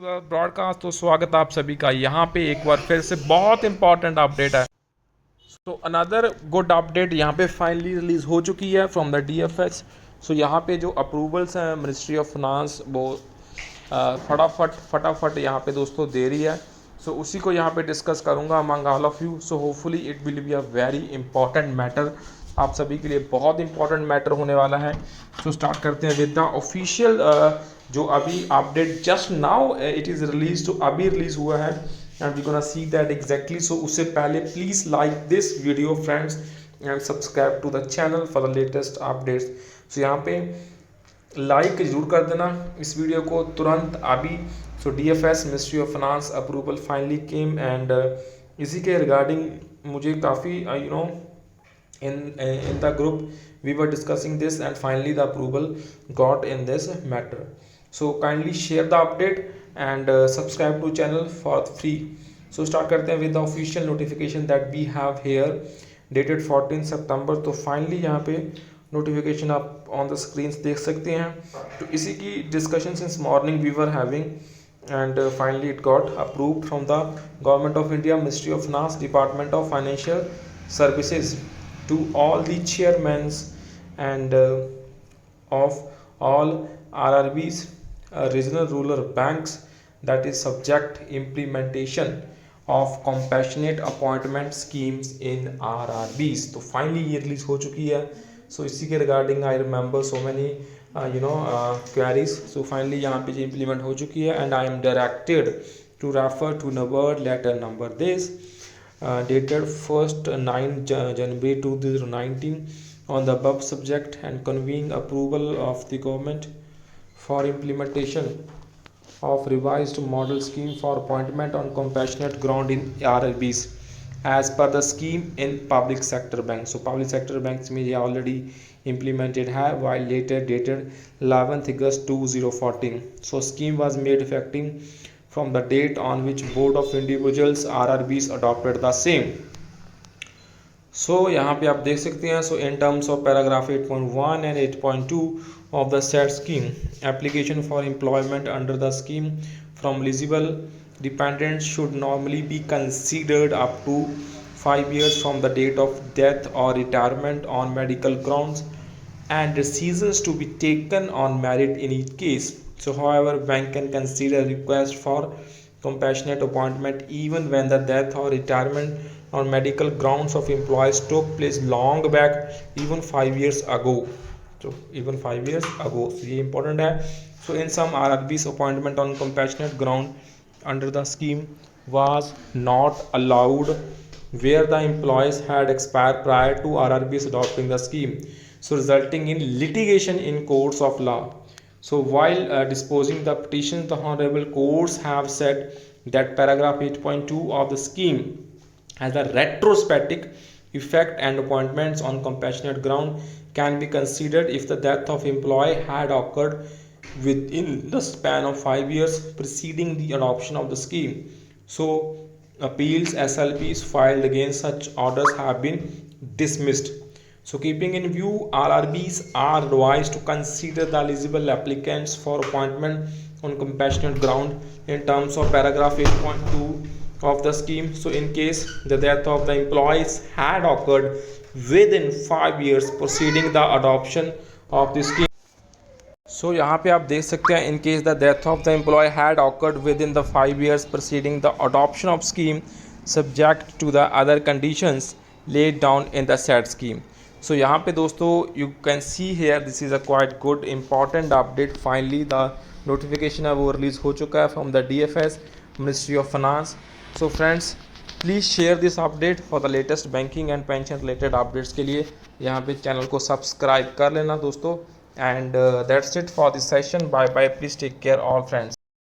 Broadcast. तो स्वागत आप सभी का यहाँ पे एक बार फिर से बहुत इंपॉर्टेंट अपडेट है। सो अनदर गुड अपडेट यहाँ पे फाइनली रिलीज़ हो चुकी है फ्रॉम द डीएफएस। सो यहाँ पे जो अप्रूवल्स हैं मिनिस्ट्री ऑफ फाइनेंस वो फटाफट यहाँ पे दोस्तों दे रही है। सो उसी को यहाँ पे डिस्कस करूँगा among all of you. So hopefully it will be a very important matter, आप सभी के लिए बहुत इंपॉर्टेंट मैटर होने वाला है। सो स्टार्ट करते हैं विद द ऑफिशियल जो अभी update just now it is release, तो अभी रिलीज हुआ है and we gonna see that exactly. So उससे पहले please like this video friends and subscribe to the channel for the latest updates. So यहाँ पे लाइक जरूर कर देना इस वीडियो को तुरंत अभी। So DFS ministry of finance approval finally came and इसी के रिगार्डिंग मुझे काफ़ी in the group we were discussing this and finally the approval got in this matter. So kindly share the update and subscribe to channel for free. So start करते हैं with the official notification that we have here dated 14 September। तो finally यहाँ पे notification आप on the screens देख सकते हैं। तो इसी की discussion since morning we were having and finally it got approved from the Government of India, Ministry of Finance, Department of Financial Services to all the chairmen and of all RRBs, regional rural banks, that is subject implementation of compassionate appointment schemes in RRBs। तो finally ये release हो चुकी है। So इसी के regarding I remember so many queries. So finally यहाँ पे ये इम्प्लीमेंट हो चुकी है and I am directed to refer to number letter number this dated 1st 9 January 2019 on the above subject and convening approval of the government for implementation of revised model scheme for appointment on compassionate ground in RRBs as per the scheme in public sector banks। So public sector banks में ये already implemented है while later dated 11th August 2014। So scheme was made effective from the date on which Board of Individuals RRBs adopted the same। So यहाँ पे आप देख सकते हैं। So in terms of paragraph 8.1 and 8.2 of the said scheme, application for employment under the scheme from eligible dependents should normally be considered up to 5 years from the date of death or retirement on medical grounds and decisions to be taken on merit in each case। So however, bank can consider request for compassionate appointment even when the death or retirement on medical grounds of employees took place long back, even 5 years ago। So even 5 years ago, so ये important है। So in some RRBs, appointment on compassionate ground under the scheme was not allowed where the employees had expired prior to RRBs adopting the scheme, so resulting in litigation in courts of law। So while disposing the petitions, the honorable courts have said that paragraph 8.2 of the scheme has a retrospective effect and appointments on compassionate ground can be considered if the death of employee had occurred within the span of 5 years preceding the adoption of the scheme। So appeals SLPs filed against such orders have been dismissed। So keeping in view, RRBs are advised to consider the eligible applicants for appointment on compassionate ground in terms of paragraph 8.2 of the scheme। So in case the death of the employees had occurred within 5 years preceding the adoption of the scheme। So यहाँ पे आप देख सकते हैं, in case the death of the employee had occurred within the 5 years preceding the adoption of scheme subject to the other conditions laid down in the said scheme। So यहाँ पे दोस्तों you can see here this is a quite good important update। finally the notification है वो release हो चुका है from the DFS Ministry of Finance। So friends please share this update for the latest banking and pension related updates के लिए यहाँ पे channel को सब्सक्राइब कर लेना दोस्तों। And that's it for this session। Bye bye, please take care all friends।